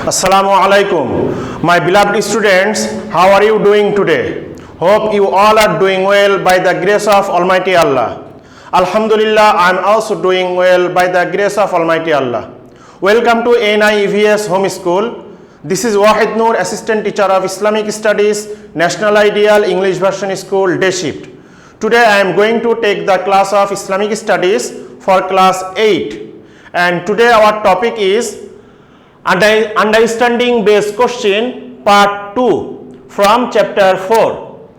Assalamu alaikum. My beloved students, how are you doing today? Hope you all are doing well by the grace of Almighty Allah. Alhamdulillah, I am also doing well by the grace of Almighty Allah. Welcome to NIEVS Home School. This is Wahid Noor, Assistant Teacher of Islamic Studies, National Ideal English Version School, Day Shift. Today I am going to take the class of Islamic Studies for class 8. And today our topic is Understanding Based Question Part 2 from Chapter 4.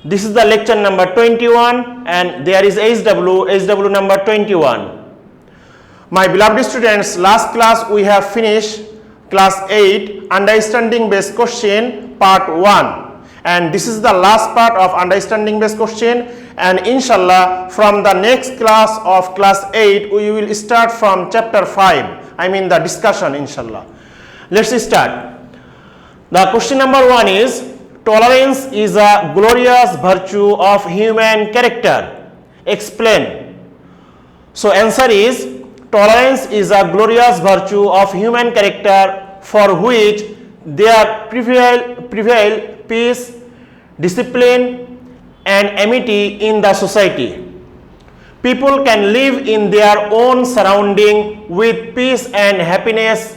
This is the lecture number 21 and there is HW number 21. My beloved students, last class we have finished class 8 Understanding Based Question Part 1. And this is the last part of Understanding Based Question, and inshallah from the next class of class 8 we will start from Chapter 5. I mean the discussion, inshallah. Let's start. The question number 1 is, tolerance is a glorious virtue of human character. Explain. So answer is, tolerance is a glorious virtue of human character for which there prevail peace, discipline and amity in the society. People can live in their own surrounding with peace and happiness.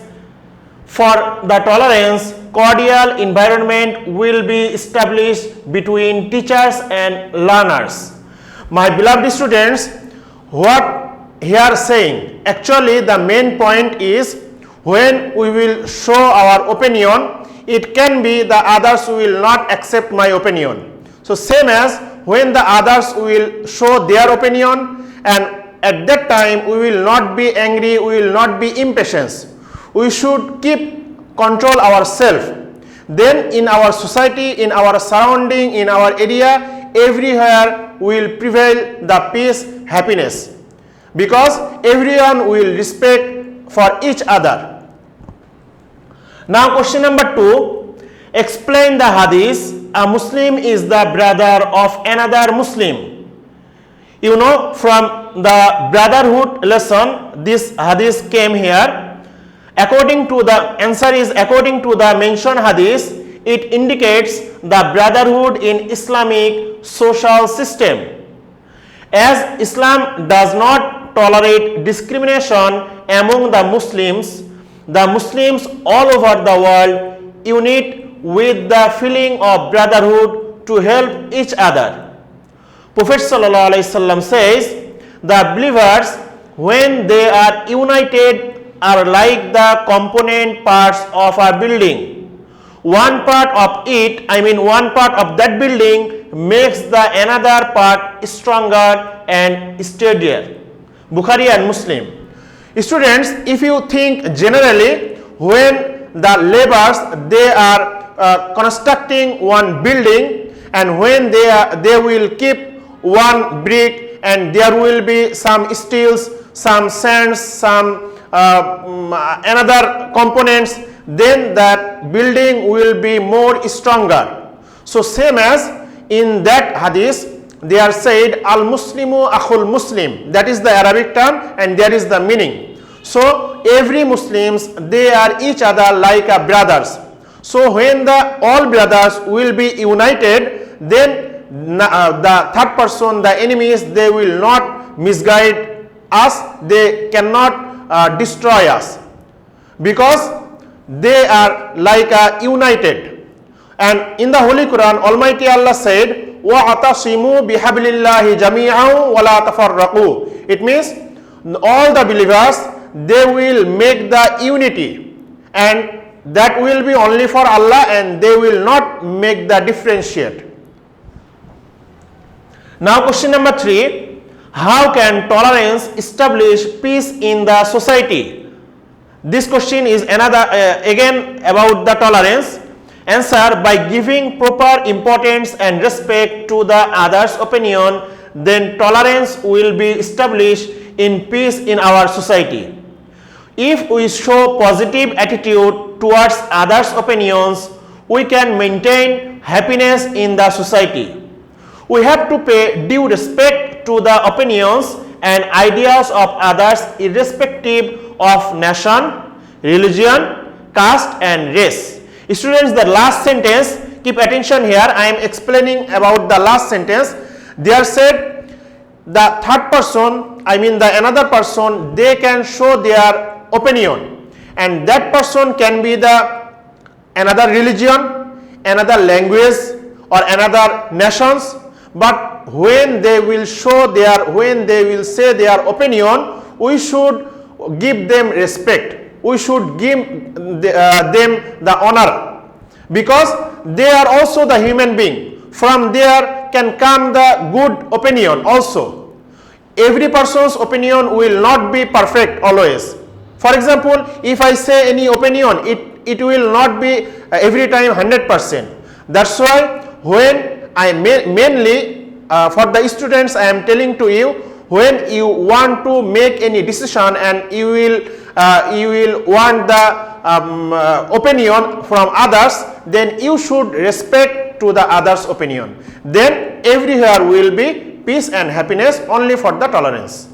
For the tolerance, cordial environment will be established between teachers and learners. My beloved students, what here saying, actually the main point is, when we will show our opinion, it can be the others will not accept my opinion. So same as when the others will show their opinion, and at that time we will not be angry, we will not be impatient. We should keep control ourselves. Then in our society, in our surrounding, in our area, everywhere will prevail the peace, happiness. Because everyone will respect for each other. Now question number 2, explain the hadith, a Muslim is the brother of another Muslim. You know, from the brotherhood lesson, this hadith came here. According to the answer is, according to the mentioned hadith, it indicates the brotherhood in Islamic social system. As Islam does not tolerate discrimination among the Muslims all over the world unite with the feeling of brotherhood to help each other. Prophet ﷺ says, the believers, when they are united, are like the component parts of a building. One part of it, one part of that building makes the another part stronger and steadier. Bukhari and Muslim. Students, if you think generally, when the laborers, they are constructing one building, and when they will keep one brick, and there will be some steels, some sands, some another components, then that building will be more stronger. So same as in that hadith, they are said, al-muslimu akhul muslim, that is the Arabic term and there is the meaning. So every Muslims, they are each other like a brothers. So when the all brothers will be united, then the third person, the enemies, they will not misguide us, they cannot destroy us, because they are like united. And in the Holy Quran, Almighty Allah said, وَأَتَصِمُوا بِحَبْلِ اللَّهِ جَمِيعًا وَلَا تَفَرَّقُوا. It means all the believers, they will make the unity, and that will be only for Allah, and they will not make the differentiate. Now question number 3, how can tolerance establish peace in the society? This question is another again about the tolerance. Answer, by giving proper importance and respect to the other's opinion, then tolerance will be established in peace in our society. If we show positive attitude towards others' opinions, we can maintain happiness in the society. We have to pay due respect to the opinions and ideas of others irrespective of nation, religion, caste and race. Students, the last sentence, keep attention here, I am explaining about the last sentence. They are said the third person, I mean the another person, they can show their opinion, and that person can be the another religion, another language, or another nations, but when they will show their, when they will say their opinion, we should give them respect, we should give them the honor, because they are also the human being. From there can come the good opinion also. Every person's opinion will not be perfect always. For example, if I say any opinion, it will not be every time 100%. That's why when I mainly for the students I am telling to you, when you want to make any decision and you will want the opinion from others, then you should respect to the others' opinion. Then everywhere will be peace and happiness, only for the tolerance.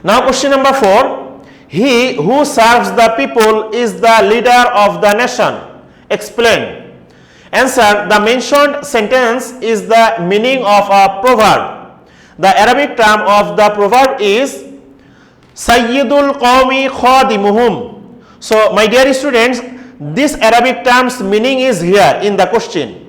Now question number 4. He who serves the people is the leader of the nation. Explain. Answer. The mentioned sentence is the meaning of a proverb. The Arabic term of the proverb is Sayyidul Qawmi Khadimuhum. So my dear students, this Arabic term's meaning is here in the question.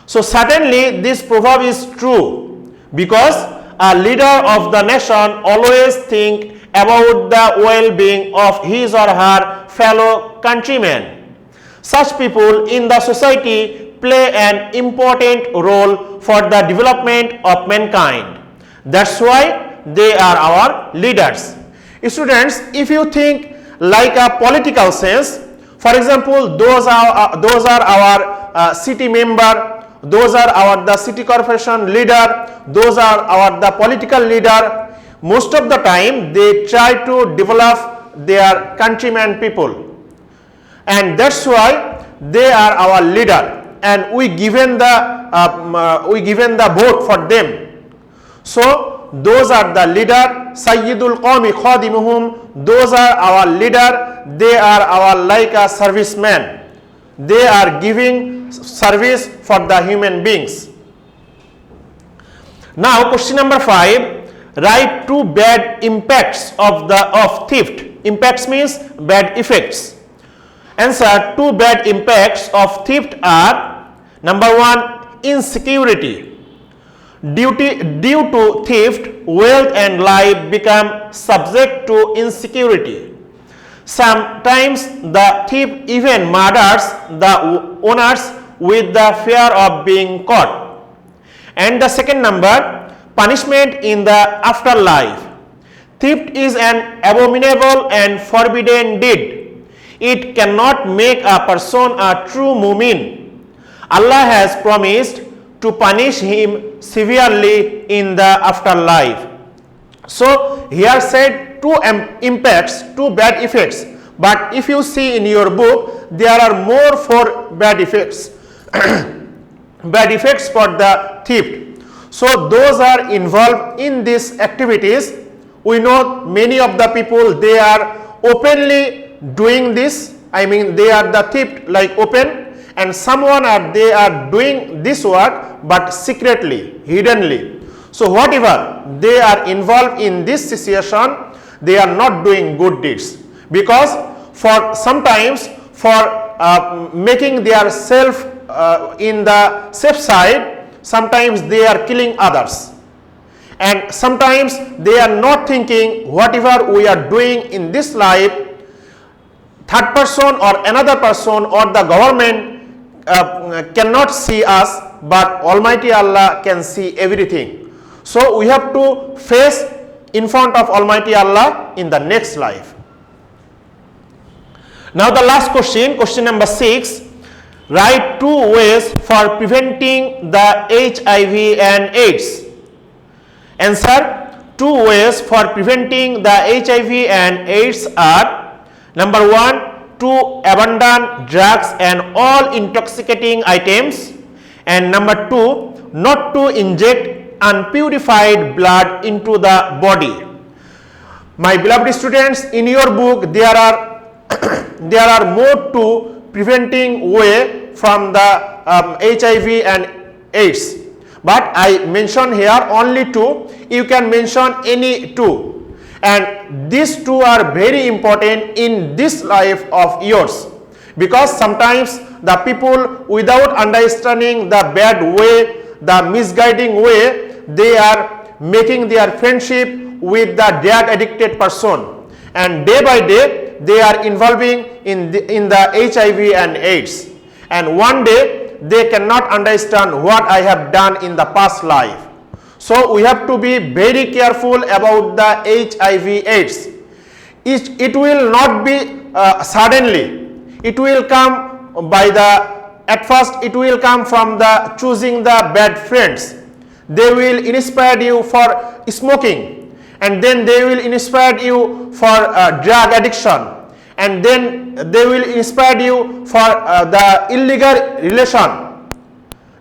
So certainly this proverb is true, because a leader of the nation always think about the well-being of his or her fellow countrymen. Such people in the society play an important role for the development of mankind. That's why they are our leaders. Students, if you think like a political sense, for example, those are our city member, those are the city corporation leader, those are the political leader. Most of the time they try to develop their countrymen people, and that's why they are our leader, and we given the vote for them. So those are the leader, Sayyidul Qawmi Khadimuhum, those are our leader, they are our like a servicemen, they are giving service for the human beings. Now question number 5. Write 2 bad impacts of theft. Impacts means bad effects. Answer. 2 bad impacts of theft are: number 1, insecurity. Due to theft, wealth and life become subject to insecurity. Sometimes the thief even murders the owners with the fear of being caught. And the second number, punishment in the afterlife. Theft is an abominable and forbidden deed. It cannot make a person a true mu'min. Allah has promised to punish him severely in the afterlife. So here said 2 impacts, 2 bad effects, but if you see in your book, there are more 4 bad effects. Bad effects for the thief. So those are involved in these activities. We know many of the people, they are openly doing this. I mean, they are the thief like open, and someone they are doing this work but secretly, hiddenly. So whatever they are involved in this situation, they are not doing good deeds, because for sometimes for making their self in the safe side, sometimes they are killing others, and sometimes they are not thinking whatever we are doing in this life, third person or another person or the government cannot see us, but Almighty Allah can see everything. So we have to face in front of Almighty Allah in the next life. Now the last question, question number 6. Write 2 ways for preventing the HIV and AIDS. Answer. 2 ways for preventing the HIV and AIDS are: number 1, to abandon drugs and all intoxicating items, and number 2, not to inject unpurified blood into the body. My beloved students, in your book there are there are more to preventing way from the HIV and AIDS, but I mention here only two. You can mention any two, and these two are very important in this life of yours, because sometimes the people without understanding the bad way, the misguiding way, they are making their friendship with the drug addicted person, and day by day they are involving in the HIV and AIDS, and one day they cannot understand what I have done in the past life. So we have to be very careful about the HIV AIDS. It will not be suddenly. It will come at first it will come from the choosing the bad friends. They will inspire you for smoking, and then they will inspire you for drug addiction, and then they will inspire you for the illegal relation.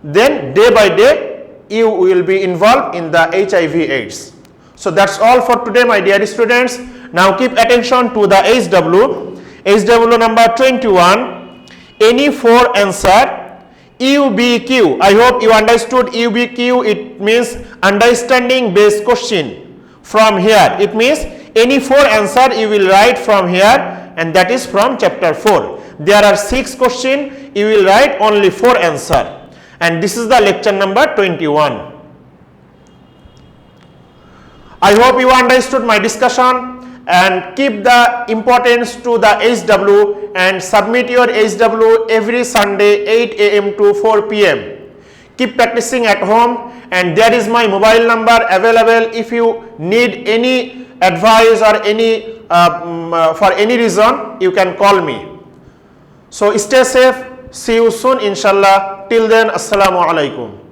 Then day by day you will be involved in the HIV AIDS. So that's all for today, my dear students. Now keep attention to the HW number 21. Any four answer UBQ. I hope you understood UBQ. It means understanding based question. From here it means any four answer you will write from here, and that is from chapter 4. There are 6 questions, you will write only 4 answer, and this is the lecture number 21. I hope you understood my discussion, and keep the importance to the HW and submit your HW every Sunday 8 AM to 4 PM. Keep practicing at home, and there is my mobile number available. If you need any advice or any for any reason, you can call me. So stay safe. See you soon, inshallah. Till then, assalamu alaikum.